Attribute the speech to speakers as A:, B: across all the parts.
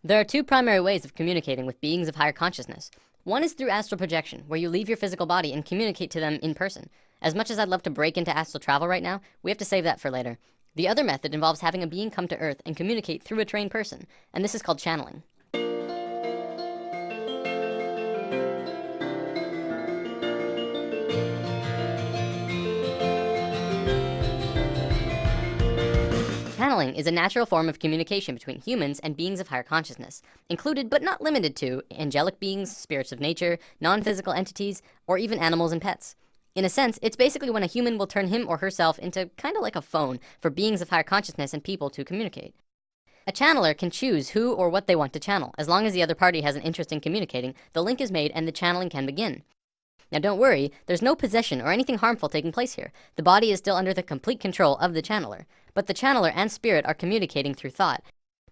A: There are two primary ways of communicating with beings of higher consciousness. One is through astral projection, where you leave your physical body and communicate to them in person. As much as I'd love to break into astral travel right now, we have to save that for later. The other method involves having a being come to Earth and communicate through a trained person, and this is called channeling. Channeling is a natural form of communication between humans and beings of higher consciousness, included but not limited to angelic beings, spirits of nature, non-physical entities, or even animals and pets. In a sense, it's basically when a human will turn him or herself into kind of like a phone for beings of higher consciousness and people to communicate. A channeler can choose who or what they want to channel. As long as the other party has an interest in communicating, the link is made and the channeling can begin. Now don't worry, there's no possession or anything harmful taking place here. The body is still under the complete control of the channeler. But the channeler and spirit are communicating through thought.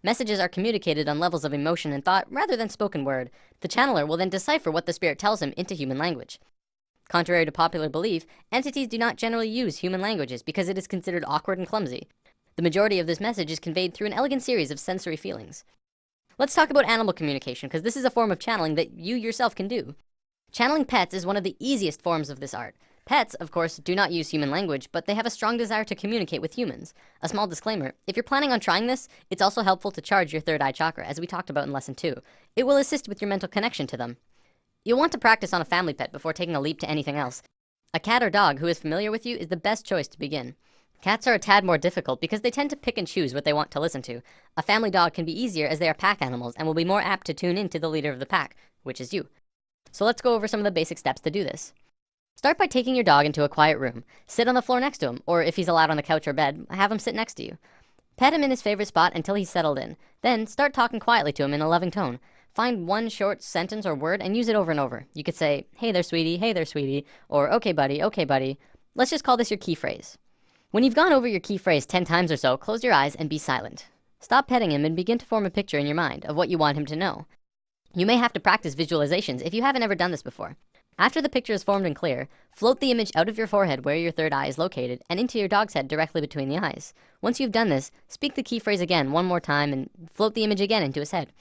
A: Messages are communicated on levels of emotion and thought rather than spoken word. The channeler will then decipher what the spirit tells him into human language. Contrary to popular belief, entities do not generally use human languages because it is considered awkward and clumsy. The majority of this message is conveyed through an elegant series of sensory feelings. Let's talk about animal communication, because this is a form of channeling that you yourself can do. Channeling pets is one of the easiest forms of this art. Pets, of course, do not use human language, but they have a strong desire to communicate with humans. A small disclaimer, if you're planning on trying this, it's also helpful to charge your third eye chakra, as we talked about in lesson 2. It will assist with your mental connection to them. You'll want to practice on a family pet before taking a leap to anything else. A cat or dog who is familiar with you is the best choice to begin. Cats are a tad more difficult because they tend to pick and choose what they want to listen to. A family dog can be easier as they are pack animals and will be more apt to tune in to the leader of the pack, which is you. So let's go over some of the basic steps to do this. Start by taking your dog into a quiet room. Sit on the floor next to him, or if he's allowed on the couch or bed, have him sit next to you. Pet him in his favorite spot until he's settled in. Then start talking quietly to him in a loving tone. Find one short sentence or word and use it over and over. You could say, hey there sweetie, or okay buddy. Let's just call this your key phrase. When you've gone over your key phrase 10 times or so, close your eyes and be silent. Stop petting him and begin to form a picture in your mind of what you want him to know. You may have to practice visualizations if you haven't ever done this before. After the picture is formed and clear, float the image out of your forehead where your third eye is located and into your dog's head directly between the eyes. Once you've done this, speak the key phrase again one more time and float the image again into his head.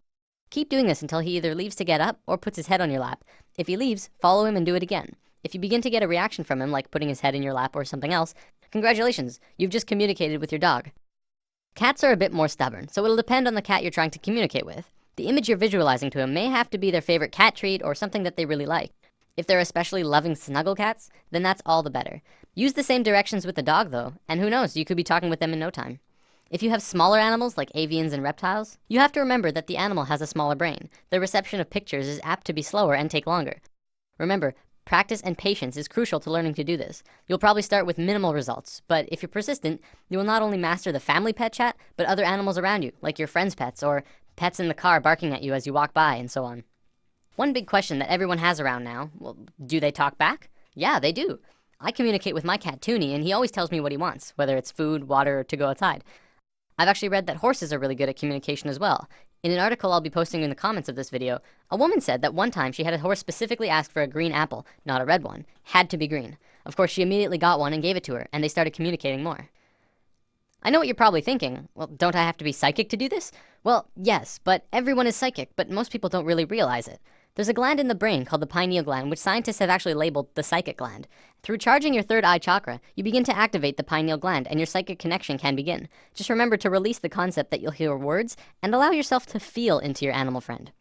A: Keep doing this until he either leaves to get up or puts his head on your lap. If he leaves, follow him and do it again. If you begin to get a reaction from him, like putting his head in your lap or something else, congratulations, you've just communicated with your dog. Cats are a bit more stubborn, so it'll depend on the cat you're trying to communicate with. The image you're visualizing to him may have to be their favorite cat treat or something that they really like. If they're especially loving snuggle cats, then that's all the better. Use the same directions with the dog though, and who knows, you could be talking with them in no time. If you have smaller animals like avians and reptiles, you have to remember that the animal has a smaller brain. The reception of pictures is apt to be slower and take longer. Remember, practice and patience is crucial to learning to do this. You'll probably start with minimal results, but if you're persistent, you will not only master the family pet chat, but other animals around you, like your friends' pets or pets in the car barking at you as you walk by and so on. One big question that everyone has around now, well, do they talk back? Yeah, they do. I communicate with my cat Toonie and he always tells me what he wants, whether it's food, water, or to go outside. I've actually read that horses are really good at communication as well. In an article I'll be posting in the comments of this video, a woman said that one time she had a horse specifically ask for a green apple, not a red one. Had to be green. Of course, she immediately got one and gave it to her, and they started communicating more. I know what you're probably thinking. Well, don't I have to be psychic to do this? Well, yes, but everyone is psychic, but most people don't really realize it. There's a gland in the brain called the pineal gland, which scientists have actually labeled the psychic gland. Through charging your third eye chakra, you begin to activate the pineal gland and your psychic connection can begin. Just remember to release the concept that you'll hear words and allow yourself to feel into your animal friend.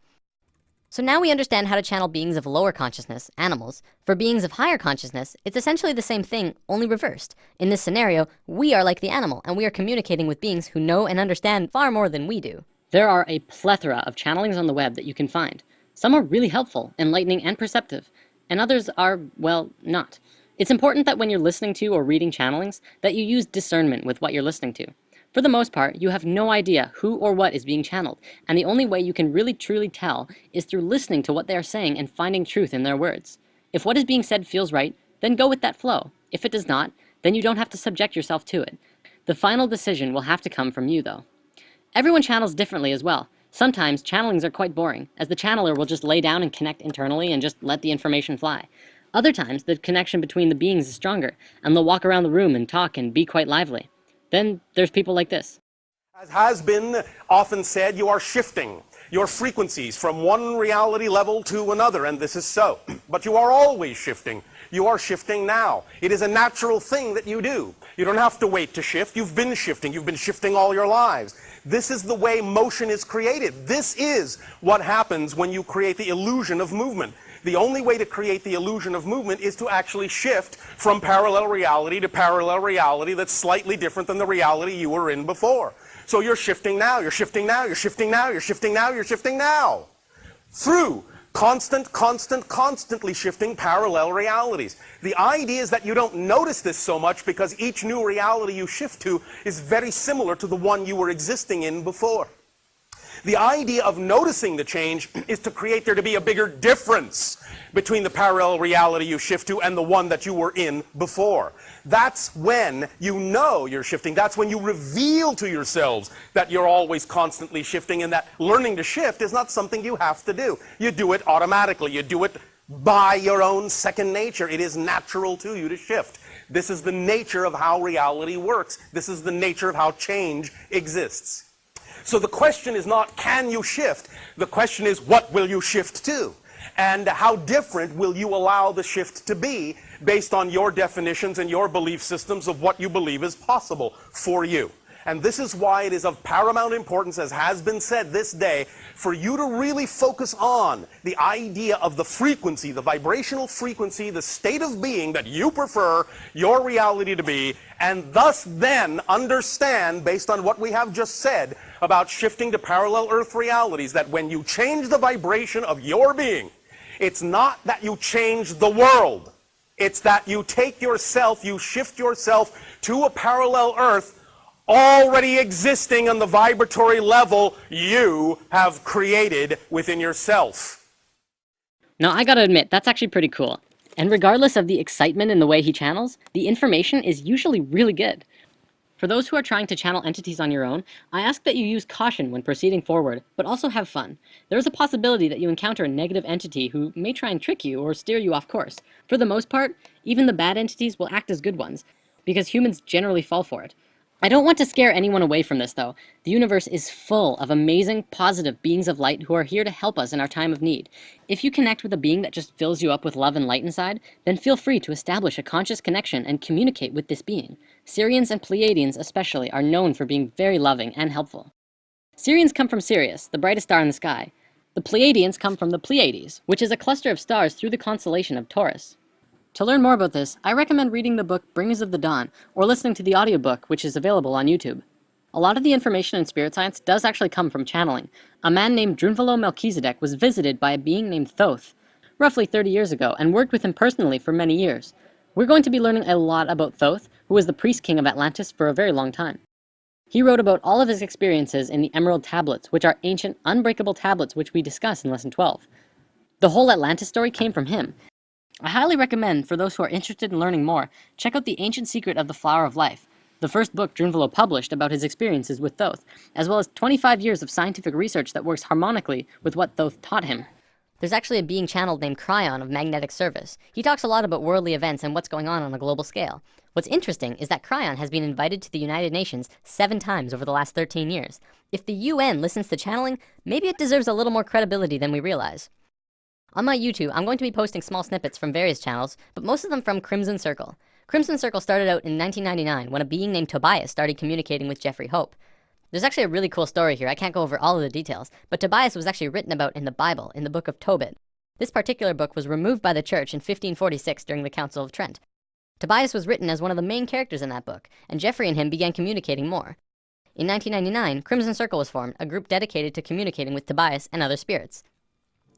A: So now we understand how to channel beings of lower consciousness, animals. For beings of higher consciousness, it's essentially the same thing, only reversed. In this scenario, we are like the animal and we are communicating with beings who know and understand far more than we do. There are a plethora of channelings on the web that you can find. Some are really helpful, enlightening, and perceptive, and others are, well, not. It's important that when you're listening to or reading channelings, that you use discernment with what you're listening to. For the most part, you have no idea who or what is being channeled, and the only way you can really truly tell is through listening to what they are saying and finding truth in their words. If what is being said feels right, then go with that flow. If it does not, then you don't have to subject yourself to it. The final decision will have to come from you, though. Everyone channels differently as well. Sometimes channelings are quite boring, as the channeler will just lay down and connect internally and just let the information fly. Other times, the connection between the beings is stronger, and they'll walk around the room and talk and be quite lively. Then there's people like this.
B: As has been often said, you are shifting your frequencies from one reality level to another, and this is so. But you are always shifting. You are shifting now. It is a natural thing that you do. You don't have to wait to shift. You've been shifting. You've been shifting all your lives. This is the way motion is created. This is what happens when you create the illusion of movement. The only way to create the illusion of movement is to actually shift from parallel reality to parallel reality that's slightly different than the reality you were in before. So you're shifting now, you're shifting now, you're shifting now, you're shifting now, you're shifting now. Through constantly shifting parallel realities. The idea is that you don't notice this so much because each new reality you shift to is very similar to the one you were existing in before. The idea of noticing the change is to create there to be a bigger difference between the parallel reality you shift to and the one that you were in before. That's when you know you're shifting. That's when you reveal to yourselves that you're always constantly shifting, and that learning to shift is not something you have to do. You do it automatically. You do it by your own second nature. It is natural to you to shift. This is the nature of how reality works. This is the nature of how change exists. So the question is not, can you shift? The question is, what will you shift to? And how different will you allow the shift to be based on your definitions and your belief systems of what you believe is possible for you? And this is why it is of paramount importance, as has been said this day, for you to really focus on the idea of the frequency, the vibrational frequency, the state of being that you prefer your reality to be, and thus then understand, based on what we have just said about shifting to parallel Earth realities, that when you change the vibration of your being, it's not that you change the world. It's that you take yourself, you shift yourself to a parallel Earth already existing on the vibratory level you have created within yourself.
A: Now, I gotta admit, that's actually pretty cool. And regardless of the excitement in the way he channels, the information is usually really good. For those who are trying to channel entities on your own, I ask that you use caution when proceeding forward, but also have fun. There is a possibility that you encounter a negative entity who may try and trick you or steer you off course. For the most part, even the bad entities will act as good ones, because humans generally fall for it. I don't want to scare anyone away from this, though. The universe is full of amazing, positive beings of light who are here to help us in our time of need. If you connect with a being that just fills you up with love and light inside, then feel free to establish a conscious connection and communicate with this being. Sirians and Pleiadians especially are known for being very loving and helpful. Sirians come from Sirius, the brightest star in the sky. The Pleiadians come from the Pleiades, which is a cluster of stars through the constellation of Taurus. To learn more about this, I recommend reading the book Bringers of the Dawn, or listening to the audiobook, which is available on YouTube. A lot of the information in spirit science does actually come from channeling. A man named Drunvalo Melchizedek was visited by a being named Thoth, roughly 30 years ago, and worked with him personally for many years. We're going to be learning a lot about Thoth, who was the priest king of Atlantis for a very long time. He wrote about all of his experiences in the Emerald Tablets, which are ancient, unbreakable tablets which we discuss in Lesson 12. The whole Atlantis story came from him. I highly recommend, for those who are interested in learning more, check out The Ancient Secret of the Flower of Life, the first book Drunvalo published about his experiences with Thoth, as well as 25 years of scientific research that works harmonically with what Thoth taught him. There's actually a being channeled named Cryon of Magnetic Service. He talks a lot about worldly events and what's going on a global scale. What's interesting is that Cryon has been invited to the United Nations 7 times over the last 13 years. If the UN listens to channeling, maybe it deserves a little more credibility than we realize. On my YouTube, I'm going to be posting small snippets from various channels, but most of them from Crimson Circle. Crimson Circle started out in 1999 when a being named Tobias started communicating with Jeffrey Hope. There's actually a really cool story here. I can't go over all of the details, but Tobias was actually written about in the Bible, in the book of Tobit. This particular book was removed by the church in 1546 during the Council of Trent. Tobias was written as one of the main characters in that book, and Jeffrey and him began communicating more. In 1999, Crimson Circle was formed, a group dedicated to communicating with Tobias and other spirits.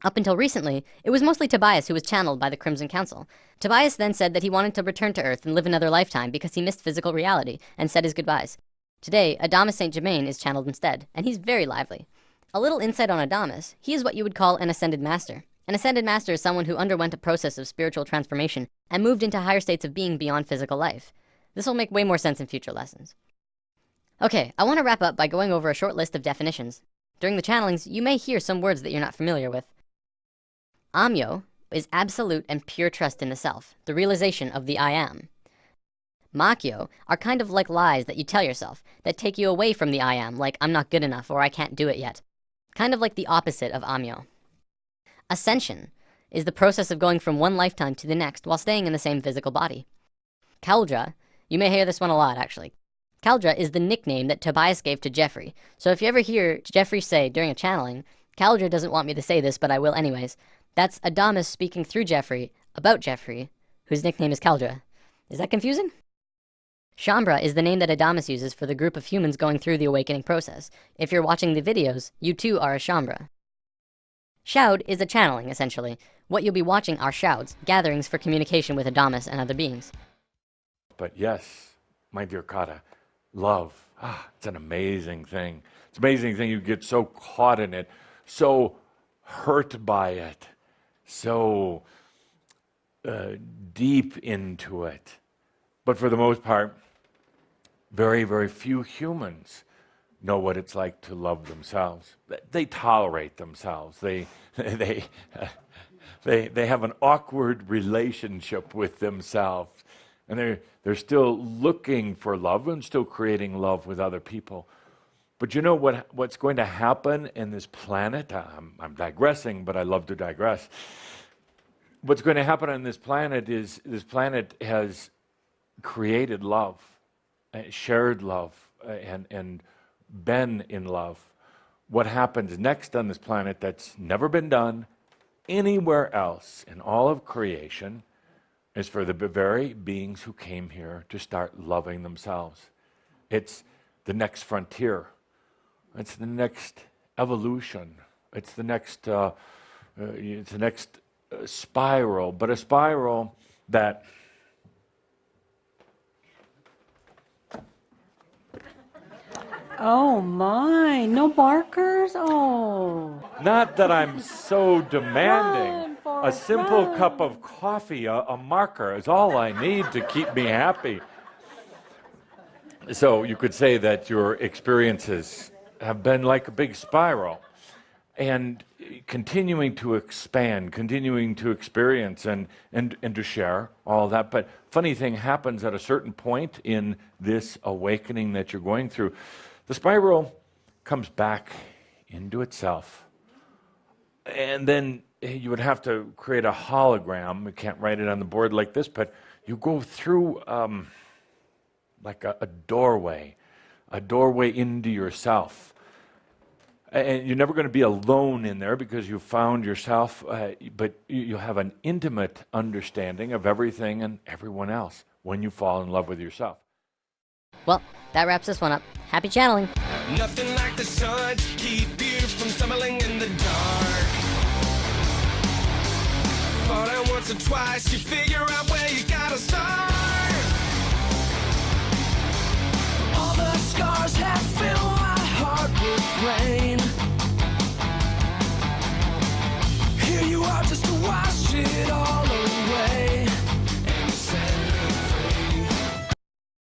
A: Up until recently, it was mostly Tobias who was channeled by the Crimson Council. Tobias then said that he wanted to return to Earth and live another lifetime because he missed physical reality, and said his goodbyes. Today, Adamus St. Germain is channeled instead, and he's very lively. A little insight on Adamus: he is what you would call an Ascended Master. An Ascended Master is someone who underwent a process of spiritual transformation and moved into higher states of being beyond physical life. This will make way more sense in future lessons. Okay, I want to wrap up by going over a short list of definitions. During the channelings, you may hear some words that you're not familiar with. Amyo is absolute and pure trust in the self, the realization of the I Am. Makyo are kind of like lies that you tell yourself that take you away from the I am, like I'm not good enough or I can't do it yet. Kind of like the opposite of Amyo. Ascension is the process of going from one lifetime to the next while staying in the same physical body. Cauldre, you may hear this one a lot actually. Cauldre is the nickname that Tobias gave to Jeffrey. So if you ever hear Jeffrey say during a channeling, Cauldre doesn't want me to say this, but I will anyways, that's Adamus speaking through Jeffrey about Jeffrey, whose nickname is Cauldre. Is that confusing? Shaumbra is the name that Adamus uses for the group of humans going through the awakening process. If you're watching the videos, you too are a Shaumbra. Shoud is a channeling, essentially. What you'll be watching are shouds, gatherings for communication with Adamus and other beings.
C: But yes, my dear Kata, love, it's an amazing thing. It's an amazing thing. You get so caught in it, so hurt by it, so deep into it. But for the most part, very, very few humans know what it's like to love themselves. They tolerate themselves. They have an awkward relationship with themselves. And they're still looking for love and still creating love with other people. But you know what's going to happen in this planet? I'm digressing, but I love to digress. What's going to happen on this planet is this planet has created love, shared love, and been in love. What happens next on this planet that's never been done anywhere else in all of creation is for the very beings who came here to start loving themselves. It's the next frontier. It's the next evolution. It's the next spiral, but a spiral that
D: Oh my, no barkers? Oh.
C: not that I'm so demanding.
D: Run,
C: A
D: Forrest,
C: simple
D: run.
C: cup of coffee, a marker is all I need to keep me happy. So you could say that your experiences have been like a big spiral and continuing to expand, continuing to experience and to share all that. But funny thing happens at a certain point in this awakening that you're going through. The spiral comes back into itself. And then you would have to create a hologram. You can't write it on the board like this, but you go through like a doorway into yourself. And you're never going to be alone in there because you found yourself, but you have an intimate understanding of everything and everyone else when you fall in love with yourself.
A: Well, that wraps this one up. Happy channeling!
E: Nothing like the sun to keep you from stumbling in the dark. Fall down once or twice, you figure out where you gotta start. All the scars have filled my heart with rain.